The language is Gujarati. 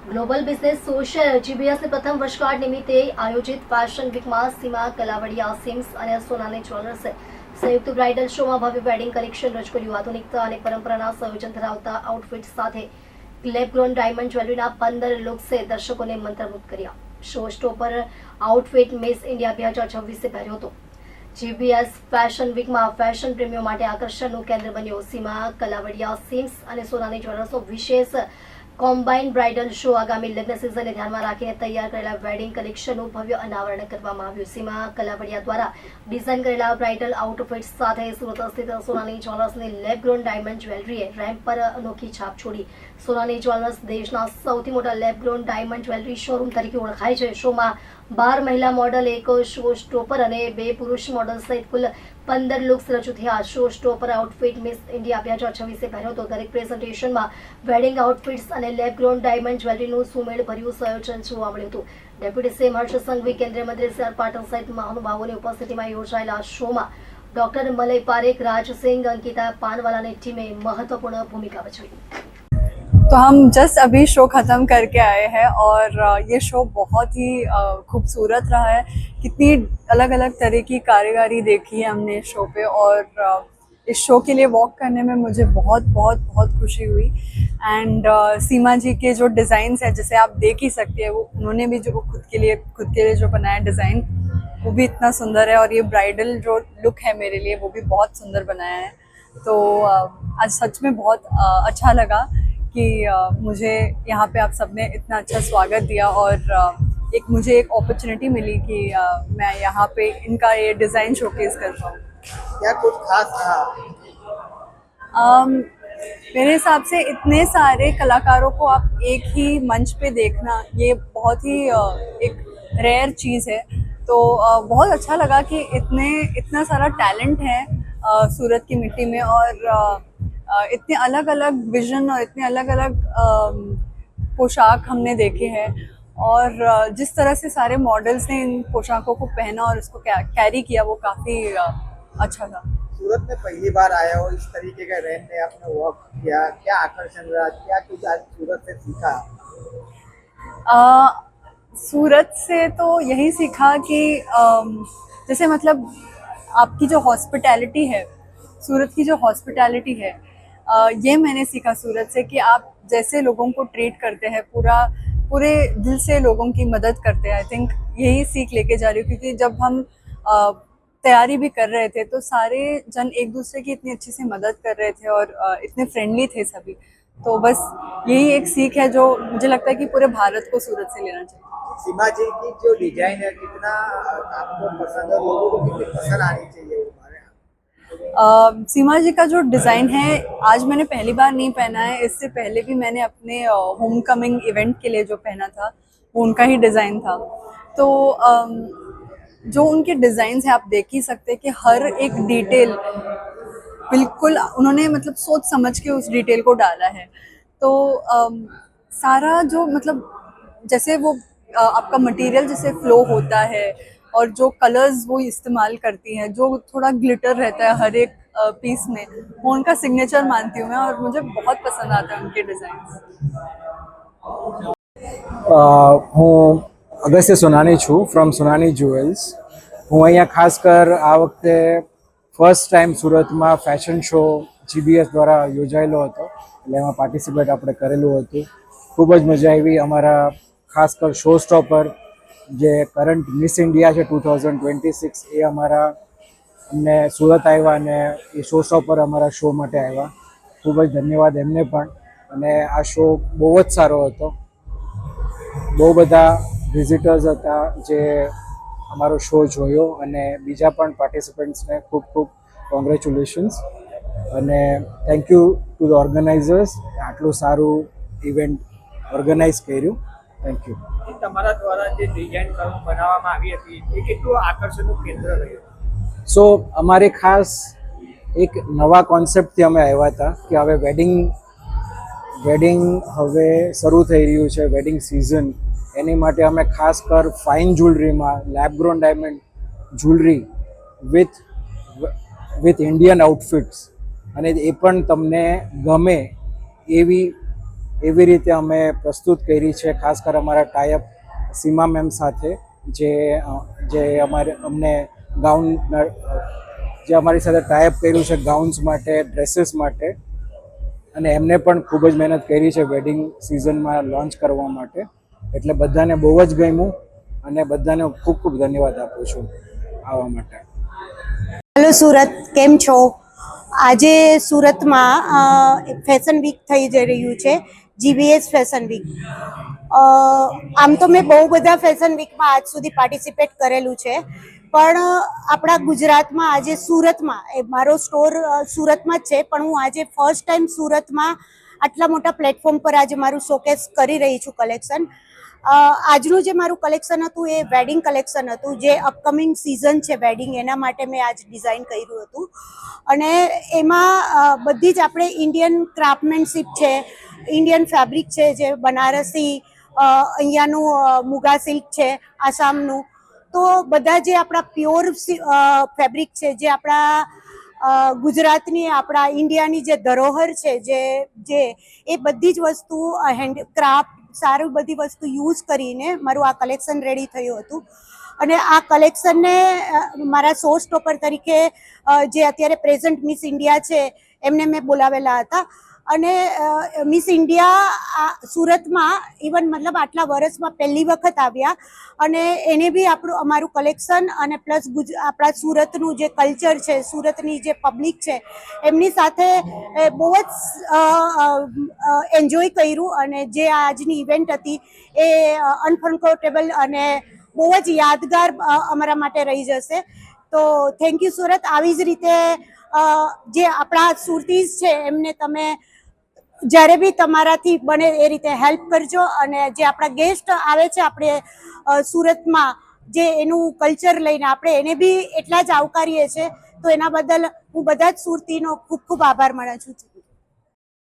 ગ્લોબલ બિઝનેસ સોશિયલ જીબીએસની પ્રથમ વર્ષગાંઠ નિમિત્તે આયોજિત ફેશન વીકમાં સીમા કલાવડિયા સિમ્સ અને સોનાની જ્વેલર્સે સંયુક્ત બ્રાઇડલ શોમાં ભવ્ય વેડિંગ કલેક્શન રજૂ કર્યું. આધુનિકતા અને પરંપરાના સંયોજન ધરાવતા આઉટફિટ સાથે લેબ ગ્રોન ડાયમંડ જ્વેલરીના 15 લુક્સે દર્શકોને મંત્રમુગ્ધ કર્યા. Show stopper outfit miss India 2026 પહેર્યો હતો. જીબીએસ ફેશન વીકમાં ફેશન પ્રેમીઓ માટે આકર્ષણનું કેન્દ્ર બન્યો. સીમા કલાવડિયા સિમ્સ અને સોનાની જ્વેલર્સનો વિશેષ કોમ્બાઇન્ડ બ્રાઇડલ શો આગામી લગ્ન સિઝનને ધ્યાનમાં રાખીને તૈયાર કરેલા વેડિંગ કલેક્શનનું ભવ્ય અનાવરણ કરવામાં આવ્યું. સીમા કલાવડિયા દ્વારા ડિઝાઇન કરેલા બ્રાઇડલ આઉટફિટ્સ સાથે સુરત સ્થિત સોનાની જ્વેલર્સની લેબ ગ્રોન ડાયમંડ જ્વેલરીએ રેમ્પ પર અનોખી છાપ છોડી. સોનાની જ્વેલર્સ દેશના સૌથી મોટા lab grown diamond jewellery showroom તરીકે ઓળખાય છે. શોમાં 12 મહિલા મોડલ, એક શો સ્ટોપર અને 2 પુરુષ મોડલ સહિત કુલ 15 લુક્સ રજૂ થયા. Show stopper outfit miss India 2026 પહેર્યો હતો. દરેક પ્રેઝન્ટેશનમાં વેડિંગ આઉટફિટ્સ અને લેબ ગ્રોન ડાયમંડ જ્વેલરીનું સુમેળભર્યું સંયોજન જોવા મળ્યું હતું. ડેપ્યુટી સીએમ હર્ષ સંઘવી, કેન્દ્રીય મંત્રી સી આર પાટીલ સહિત મહાનુભાવોની ઉપસ્થિતિમાં યોજાયેલા શોમાં ડોક્ટર મલય પારેખ, રાજસિંહ, અંકિતા પાનવાલાની ટીમે મહત્વपूर्ण भूमिका भजवी. तो हम जस्ट अभी शो ख़त्म करके आए हैं और ये शो बहुत ही खूबसूरत रहा है. कितनी अलग अलग तरह की कारीगरी देखी है हमने इस शो पे और इस शो के लिए वॉक करने में मुझे बहुत बहुत बहुत खुशी हुई. एंड सीमा जी के जो डिज़ाइंस है, जैसे आप देख ही सकते हैं, वो उन्होंने भी जो खुद के लिए जो बनाया डिज़ाइन, वो भी इतना सुंदर है. और ये ब्राइडल जो लुक है मेरे लिए, वो भी बहुत सुंदर बनाया है. तो आज सच में बहुत अच्छा लगा कि मुझे यहाँ पे आप सब ने इतना अच्छा स्वागत दिया और मुझे एक अपॉर्चुनिटी मिली कि मैं यहाँ पे इनका ये डिज़ाइन शोकेस कर पाऊँ. क्या कुछ खास था? मेरे हिसाब से इतने सारे कलाकारों को आप एक ही मंच पे देखना, ये बहुत ही एक रेयर चीज़ है. तो बहुत अच्छा लगा कि इतना सारा टैलेंट है सूरत की मिट्टी में और इतने अलग अलग विजन और इतने अलग अलग पोशाक हमने देखे हैं. और जिस तरह से सारे मॉडल्स ने इन पोशाकों को पहना और इसको कैरी किया, वो काफ़ी अच्छा था. सूरत में पहली बार आया हो, इस तरीके का रैन में आपने वॉक किया, क्या आकर्षण रहा, क्या कुछ आज सूरत से सीखा? सूरत से तो यही सीखा कि जैसे मतलब आपकी जो हॉस्पिटैलिटी है, सूरत की जो हॉस्पिटैलिटी है, ये मैंने सीखा सूरत से कि आप जैसे लोगों को ट्रीट करते हैं, पूरे दिल से लोगों की मदद करते हैं. आई थिंक यही सीख लेके जा रही हूँ, क्योंकि जब हम तैयारी भी कर रहे थे तो सारे जन एक दूसरे की इतनी अच्छे से मदद कर रहे थे और इतने फ्रेंडली थे सभी. तो बस यही एक सीख है जो मुझे लगता है कि पूरे भारत को सूरत से लेना चाहिए. सीमा जी की जो डिजाइन है, कितना आपको पसंद है, लोगों को कितनी पसंद आनी चाहिए हमारे यहाँ? सीमा जी का जो डिज़ाइन है, आज मैंने पहली बार नहीं पहना है. इससे पहले भी मैंने अपने होम कमिंग इवेंट के लिए जो पहना था, वो उनका ही डिज़ाइन था. तो जो उनके डिज़ाइंस हैं, आप देख ही सकते हैं कि हर एक डिटेल बिल्कुल उन्होंने मतलब सोच समझ के उस डिटेल को डाला है. तो सारा जो मतलब जैसे वो आपका मटेरियल जैसे फ्लो होता है और जो कलर्स वो इस्तेमाल करती हैं, जो थोड़ा ग्लिटर रहता है हर एक पीस में, वो उनका सिग्नेचर मानती हूँ मैं और मुझे बहुत पसंद आता है उनके डिज़ाइंस. હું અગસ્ત્ય સોનાની છું ફ્રોમ સોનાની જ્વેલ્સ. હું અહીંયા ખાસ કર આ વખતે ફર્સ્ટ ટાઈમ સુરતમાં ફેશન શો જીબીએસ દ્વારા યોજાયેલો હતો, એટલે એમાં પાર્ટિસિપેટ આપણે કરેલું હતું. ખૂબ જ મજા આવી. અમારા ખાસ કર શો સ્ટોપર જે કરંટ મિસ ઇન્ડિયા છે 2026, એ અમને સુરત આવ્યા અને એ શો સ્ટોપર અમારા શો માટે આવ્યા. ખૂબ જ ધન્યવાદ એમને પણ. અને આ શો બહુ જ સારો હતો. બહુ બધા વિઝિટર્સ હતા જે અમારો શો જોયો અને બીજા પણ પાર્ટિસિપન્ટ્સને ખૂબ ખૂબ કોંગ્રેચ્યુલેશન્સ અને thank you to the organisers. આટલું સારું ઇવેન્ટ ઓર્ગેનાઇઝ કર્યું. Thank you. તમારા દ્વારા જે ડિઝાઇન બનાવવામાં આવી હતી, એ કેટલું આકર્ષણનું કેન્દ્ર રહ્યું? સો અમારે ખાસ એક નવા કોન્સેપ્ટથી અમે આવ્યા હતા કે હવે વેડિંગ હવે શરૂ થઈ રહ્યું છે, વેડિંગ સિઝન. એની માટે અમે ખાસ કર ફાઇન જ્વેલરીમાં lab grown diamond jewellery with Indian outfits, અને એ પણ તમને ગમે એવી એવી રીતે અમે પ્રસ્તુત કરી છે, ખાસ કરી અમારા ટાઈઅપ સીમા મેમ સાથે, જે અમને ગાઉન જે અમારી સાથે ટાઈઅપ કર્યું છે ગાઉન્સ માટે, ડ્રેસીસ માટે, અને એમને પણ ખૂબ જ મહેનત કરી છે વેડિંગ સિઝનમાં લોન્ચ કરવા માટે. એટલે બધાને બહુ જ ગમ્યું અને બધાને ખૂબ ખૂબ ધન્યવાદ આપું છું આવવા માટે. હેલો સુરત, કેમ છો? આજે સુરતમાં ફેશન વીક થઈ જઈ રહ્યું છે, GBS ફેશન વીક. આમ તો મેં બહુ બધા ફેશન વીકમાં આજ સુધી પાર્ટિસિપેટ કરેલું છે, પણ આપણા ગુજરાતમાં આજે સુરતમાં, મારો સ્ટોર સુરતમાં જ છે, પણ હું આજે ફર્સ્ટ ટાઈમ સુરતમાં આટલા મોટા પ્લેટફોર્મ પર આજે મારું શોકેસ કરી રહી છું કલેક્શન. આજનું જે મારું કલેક્શન હતું એ વેડિંગ કલેક્શન હતું, જે અપકમિંગ સિઝન છે વેડિંગ, એના માટે મેં આજ ડિઝાઇન કર્યું હતું. અને એમાં બધી જ આપણે ઇન્ડિયન ક્રાફ્ટમેનશીપ છે, ઇન્ડિયન ફેબ્રિક છે, જે બનારસી, અહીંયાનું મુગા સિલ્ક છે, આસામનું, તો બધા જે આપણા પ્યોર ફેબ્રિક છે, જે આપણા ગુજરાતની, આપણા ઇન્ડિયાની જે ધરોહર છે, જે એ બધી જ વસ્તુ હેન્ડક્રાફ્ટ સારું બધી વસ્તુ યુઝ કરીને મારું આ કલેક્શન રેડી થયું હતું. અને આ કલેક્શનને મારા શો સ્ટોપર તરીકે જે અત્યારે પ્રેઝન્ટ મિસ ઇન્ડિયા છે એમને મેં બોલાવેલા હતા. અને મિસ ઇન્ડિયા સુરતમાં ઇવન મતલબ આટલા વર્ષમાં પહેલી વખત આવ્યા, અને એને બી અમારું કલેક્શન અને પ્લસ આપણા સુરતનું જે કલ્ચર છે, સુરતની જે પબ્લિક છે, એમની સાથે બહુ જ એન્જોય કર્યું. અને જે આજની ઇવેન્ટ હતી એ અનફર્ગોટેબલ અને બહુ જ યાદગાર અમારા માટે રહી જશે. તો થેન્ક યુ સુરત. આવી જ રીતે જે આપણા સુરતીઝ છે એમને તમે જ્યારે બી તમારાથી બને એ રીતે હેલ્પ કરજો. અને જે આપણા ગેસ્ટ આવે છે આપણે સુરતમાં, જે એનું કલ્ચર લઈને આપણે એને બી એટલા જ આવકારીએ છીએ. તો એના બદલ હું બધા જ સુરતીનો ખૂબ ખૂબ આભાર માનું છું.